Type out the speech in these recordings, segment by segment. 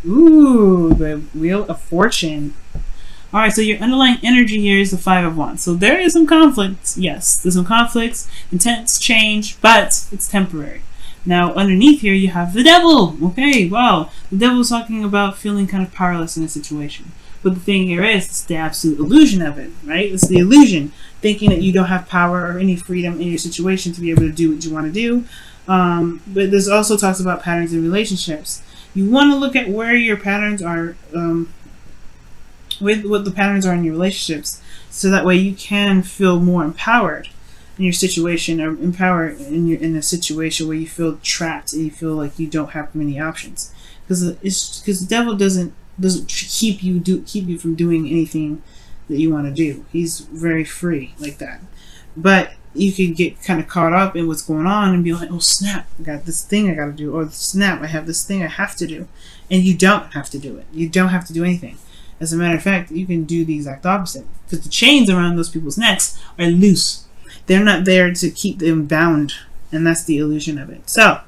Ooh, the Wheel of Fortune. Alright, so your underlying energy here is the Five of Wands. So there is some conflict. Yes, there's some conflicts, intense change, but it's temporary. Now, underneath here, you have the Devil. Okay, well, the Devil's talking about feeling kind of powerless in a situation. But the thing here is, it's the absolute illusion of it, right? It's the illusion, thinking that you don't have power or any freedom in your situation to be able to do what you want to do. But this also talks about patterns in relationships. You want to look at where your patterns are, with what the patterns are in your relationships, so that way you can feel more empowered in your situation, or empowered in a situation where you feel trapped and you feel like you don't have many options. Because the Devil doesn't keep you from doing anything that you want to do. He's very free like that. But you could get kind of caught up in what's going on and be like, oh snap, I got this thing I got to do, or snap, I have this thing I have to do. And you don't have to do it. You don't have to do anything. As a matter of fact, you can do the exact opposite, because the chains around those people's necks are loose. They're not there to keep them bound, and that's the illusion of it. So,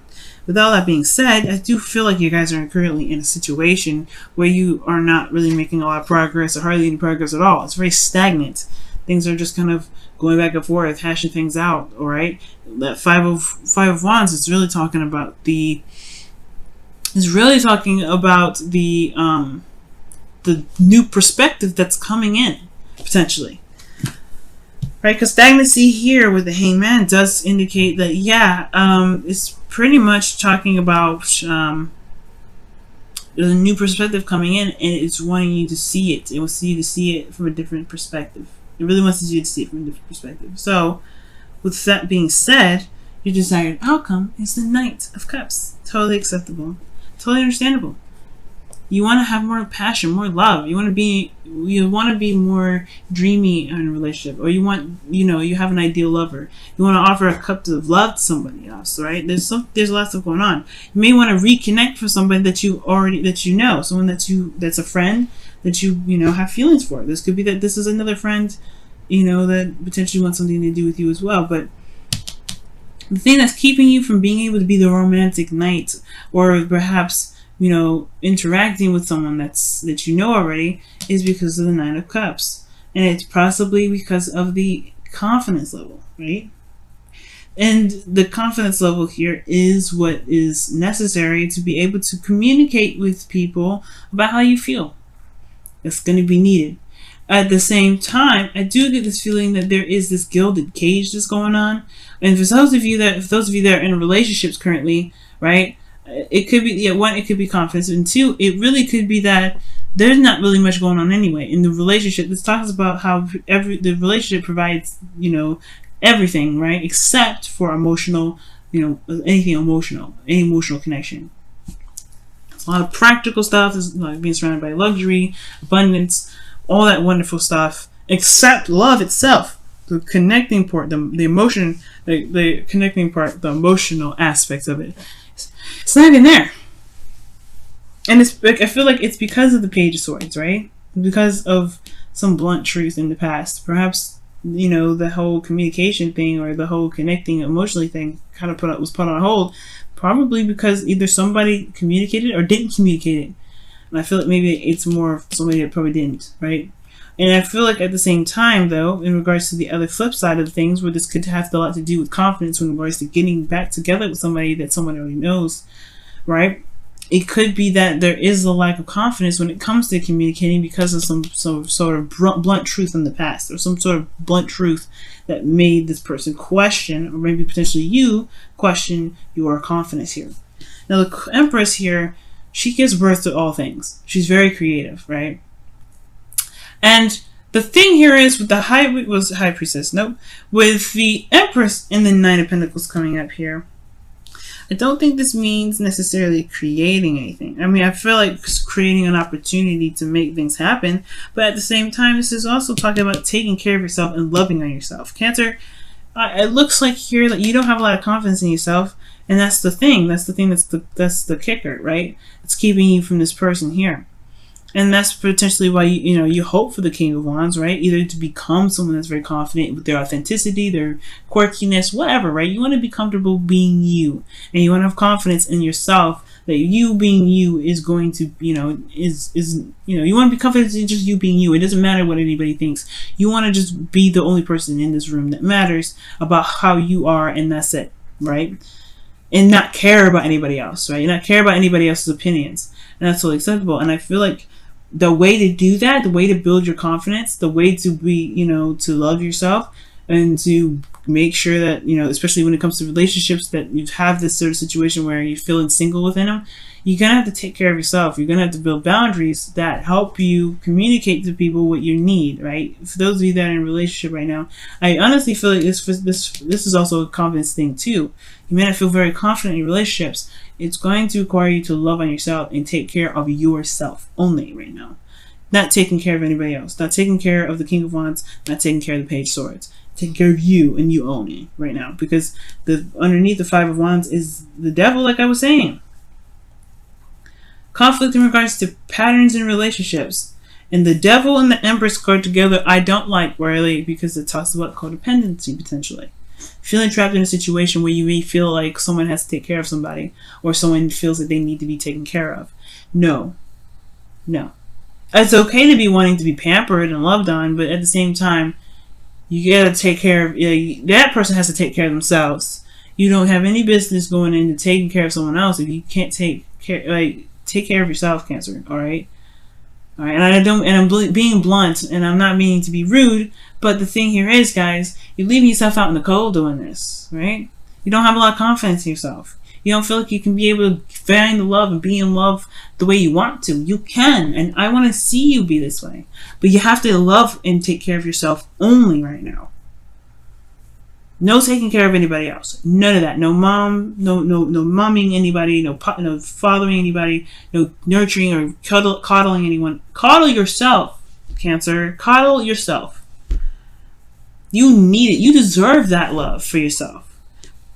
with all that being said, I do feel like you guys are currently in a situation where you are not really making a lot of progress, or hardly any progress at all. It's very stagnant. Things are just kind of going back and forth, hashing things out. All right, that five of Wands is really talking about the new perspective that's coming in, potentially. Right, because stagnancy here with the Hangman does indicate that, yeah, it's pretty much talking about there's a new perspective coming in, and it's wanting you to see it. It wants you to see it from a different perspective. It really wants you to see it from a different perspective. So, with that being said, your desired outcome is the Knight of Cups. Totally acceptable. Totally understandable. You want to have more passion, more love. You want to be more dreamy in a relationship, or you have an ideal lover. You want to offer a cup of love to somebody else, right? There's lots of going on. You may want to reconnect with somebody that you know, someone that's a friend that you have feelings for. This could be that this is another friend, that potentially wants something to do with you as well. But the thing that's keeping you from being able to be the romantic knight, or perhaps interacting with someone that you know already, is because of the Nine of Cups. And it's possibly because of the confidence level, right? And the confidence level here is what is necessary to be able to communicate with people about how you feel. It's going to be needed. At the same time, I do get this feeling that there is this gilded cage that's going on. And for those of you that are in relationships currently, right? It could be, one, it could be confidence, and two, it really could be that there's not really much going on anyway in the relationship. This talks about how the relationship provides, everything, right, except for emotional, any emotional connection. It's a lot of practical stuff. It's like being surrounded by luxury, abundance, all that wonderful stuff, except love itself. The connecting part, the emotion, the connecting part, the emotional aspects of it. It's not even there. And it's like, I feel like it's because of the Page of Swords, right? Because of some blunt truth in the past. Perhaps, the whole communication thing, or the whole connecting emotionally thing kind of was put on hold. Probably because either somebody communicated or didn't communicate it. And I feel like maybe it's more somebody that probably didn't, right? And I feel like at the same time, though, in regards to the other flip side of things, where this could have a lot to do with confidence in regards to getting back together with somebody that someone already knows, right? It could be that there is a lack of confidence when it comes to communicating because of some sort of blunt truth in the past, or some sort of blunt truth that made this person question, or maybe potentially you question your confidence here. Now, the Empress here, she gives birth to all things. She's very creative, right? And the thing here is with the High Priestess, nope. With the Empress and the Nine of Pentacles coming up here, I don't think this means necessarily creating anything. I mean, I feel like creating an opportunity to make things happen, but at the same time, this is also talking about taking care of yourself and loving on yourself. Cancer, it looks like here that you don't have a lot of confidence in yourself, and that's the thing. That's the kicker, right? It's keeping you from this person here. And that's potentially why you hope for the King of Wands, right? Either to become someone that's very confident with their authenticity, their quirkiness, whatever, right? You want to be comfortable being you, and you want to have confidence in yourself that you being you is going to, you want to be confident in just you being you. It doesn't matter what anybody thinks. You want to just be the only person in this room that matters about how you are, and that's it, right? And not care about anybody else, right? Not care about anybody else's opinions. And that's totally acceptable. And I feel like the way to do that, the way to build your confidence, the way to be, to love yourself and to make sure that, especially when it comes to relationships, that you have this sort of situation where you're feeling single within them, you're going to have to take care of yourself. You're going to have to build boundaries that help you communicate to people what you need, right? For those of you that are in a relationship right now, I honestly feel like this is also a confidence thing too. You may not feel very confident in your relationships. It's going to require you to love on yourself and take care of yourself only right now. Not taking care of anybody else. Not taking care of the King of Wands. Not taking care of the Page of Swords. Taking care of you and you only right now. Because underneath the Five of Wands is the devil, like I was saying. Conflict in regards to patterns in relationships. And the devil and the Empress card together, I don't like really, because it talks about codependency potentially. Feeling trapped in a situation where you may feel like someone has to take care of somebody, or someone feels that they need to be taken care of. No. It's okay to be wanting to be pampered and loved on, but at the same time, you gotta take care of, that person has to take care of themselves. You don't have any business going into taking care of someone else if you can't take care of yourself, Cancer. All right. And I'm being blunt, and I'm not meaning to be rude, but the thing here is, guys, you're leaving yourself out in the cold doing this, right? You don't have a lot of confidence in yourself. You don't feel like you can be able to find the love and be in love the way you want to. You can, and I want to see you be this way. But you have to love and take care of yourself only right now. No taking care of anybody else. None of that. No mom, no momming anybody, no fathering anybody, no nurturing or coddling anyone. Coddle yourself, Cancer. Coddle yourself. You need it. You deserve that love for yourself.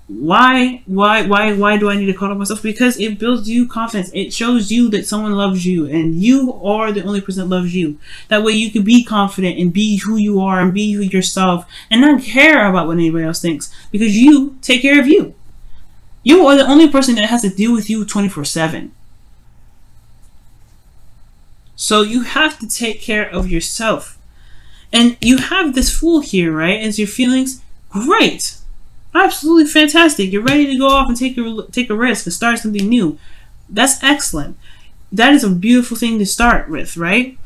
Why do I need to coddle myself? Because it builds you confidence. It shows you that someone loves you, and you are the only person that loves you. That way you can be confident and be who you are and be yourself and not care about what anybody else thinks, because you take care of you. You are the only person that has to deal with you 24/7. So you have to take care of yourself. And you have this Fool here, right? As your feelings, great. Absolutely fantastic. You're ready to go off and take a risk and start something new. That's excellent. That is a beautiful thing to start with, right?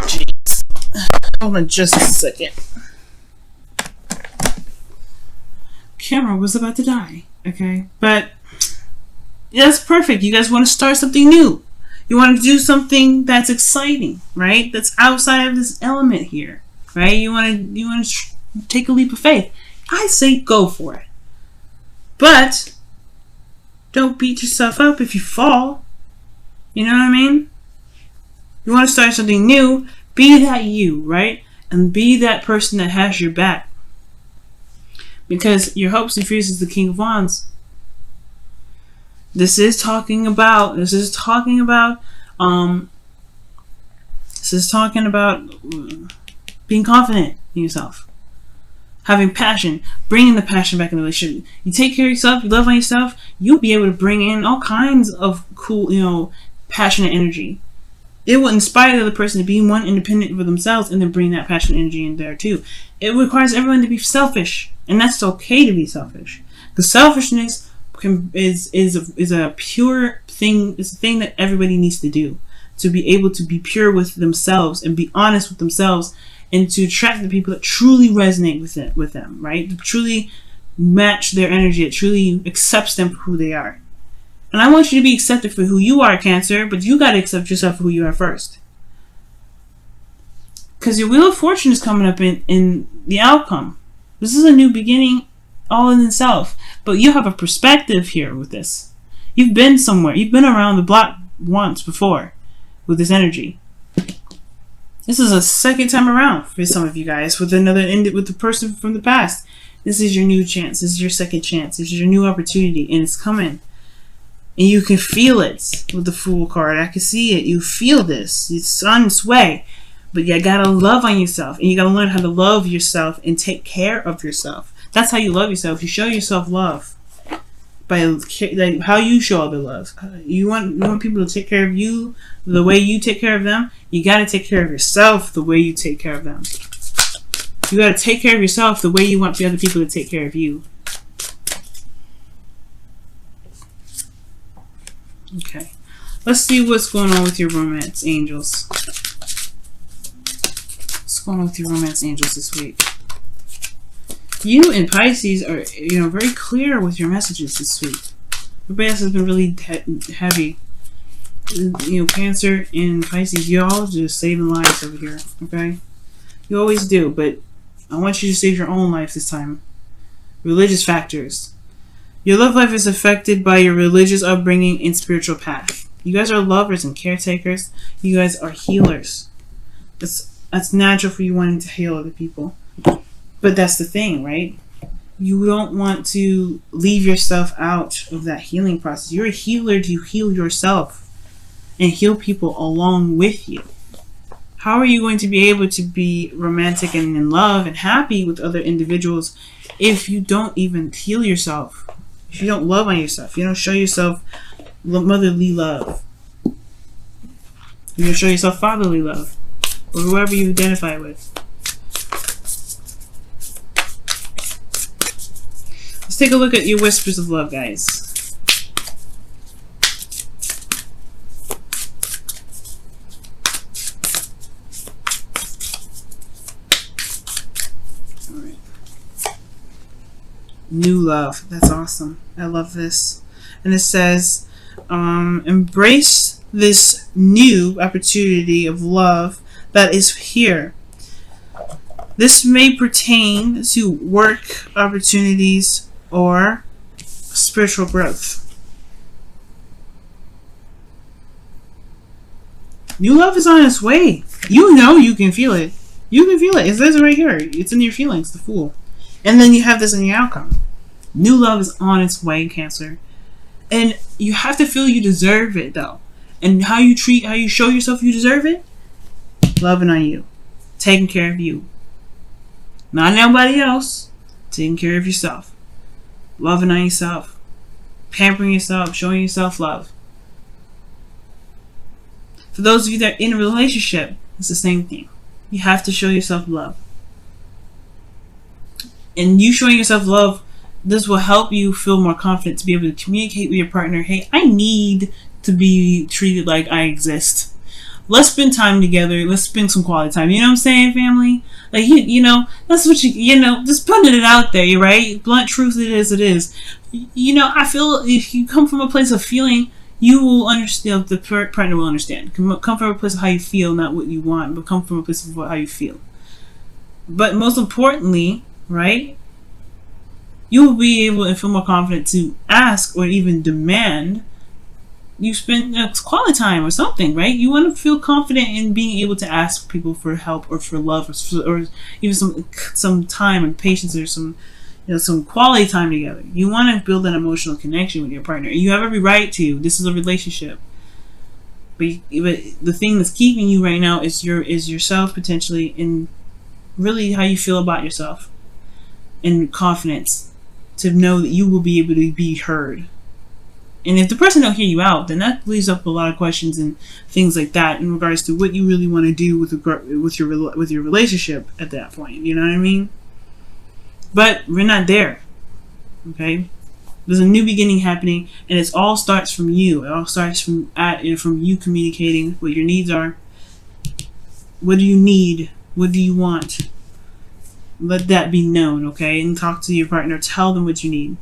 Jeez. Hold on just a second. Camera was about to die. Okay, but that's perfect. You guys want to start something new. You want to do something that's exciting, right? That's outside of this element here, right? You want to take a leap of faith. I say go for it. But don't beat yourself up if you fall. You know what I mean? You want to start something new, be that you, right? And be that person that has your back. Because your hopes and fears is the King of Wands. This is talking about being confident in yourself, having passion, bringing the passion back in the relationship. You take care of yourself, you love on yourself, you'll be able to bring in all kinds of cool, passionate energy. It will inspire the other person to be one independent for themselves, and then bring that passionate energy in there too. It requires everyone to be selfish, and that's okay to be selfish. Because selfishness is a pure thing. It's a thing that everybody needs to do, to be able to be pure with themselves and be honest with themselves, and to attract the people that truly resonate with them, right? To truly match their energy, that truly accepts them for who they are. And I want you to be accepted for who you are, Cancer, but you got to accept yourself for who you are first. Because your Wheel of Fortune is coming up in the outcome. This is a new beginning all in itself. But you have a perspective here with this. You've been somewhere. You've been around the block once before with this energy. This is a second time around for some of you guys with the person from the past. This is your new chance. This is your second chance. This is your new opportunity, and it's coming. And you can feel it with the Fool card. I can see it. You feel this. It's on its way. But you gotta love on yourself, and you gotta learn how to love yourself and take care of yourself. That's how you love yourself. You show yourself love by like how you show other love. You want people to take care of you the way you take care of them. You got to take care of yourself the way you take care of them. You got to take care of yourself the way you want the other people to take care of you. Okay. Let's see what's going on with your romance angels. What's going on with your romance angels this week? You and Pisces are, very clear with your messages this week. Everybody else has been really heavy. Cancer and Pisces, y'all just saving lives over here, okay? You always do, but I want you to save your own life this time. Religious factors. Your love life is affected by your religious upbringing and spiritual path. You guys are lovers and caretakers. You guys are healers. That's natural for you wanting to heal other people. But that's the thing, right? You don't want to leave yourself out of that healing process. You're a healer to heal yourself and heal people along with you. How are you going to be able to be romantic and in love and happy with other individuals if you don't even heal yourself? If you don't love on yourself, you don't show yourself motherly love. You don't show yourself fatherly love, or whoever you identify with. Let's take a look at your whispers of love, guys. New love. That's awesome. I love this. And it says, embrace this new opportunity of love that is here. This may pertain to work opportunities or spiritual growth. New love is on its way. You can feel it. You can feel it. It says it right here. It's in your feelings, the Fool. And then you have this in your outcome. New love is on its way, Cancer. And you have to feel you deserve it, though. And how you show yourself you deserve it? Loving on you. Taking care of you. Not nobody else. Taking care of yourself. Loving on yourself. Pampering yourself. Showing yourself love. For those of you that are in a relationship, it's the same thing. You have to show yourself love. And you showing yourself love, this will help you feel more confident to be able to communicate with your partner. Hey, I need to be treated like I exist. Let's spend time together. Let's spend some quality time. You know what I'm saying, family? Like, that's what just putting it out there, right? Blunt truth, it is. I feel if you come from a place of feeling, you will understand, the partner will understand. Come from a place of how you feel, not what you want, but come from a place of how you feel. But most importantly, right, you will be able to feel more confident to ask or even demand you spend quality time or something, right? You want to feel confident in being able to ask people for help or for love or even some time and patience or some quality time together. You want to build an emotional connection with your partner. You have every right to. This is a relationship. But the thing that's keeping you right now is yourself, potentially, and really how you feel about yourself. And confidence to know that you will be able to be heard. And if the person don't hear you out, then that leaves up a lot of questions and things like that in regards to what you really want to do with your relationship at that point. You know what I mean? But we're not there. Okay? There's a new beginning happening, and it all starts from you. It all starts from you communicating what your needs are. What do you need? What do you want? Let that be known, okay? And talk to your partner. Tell them what you need.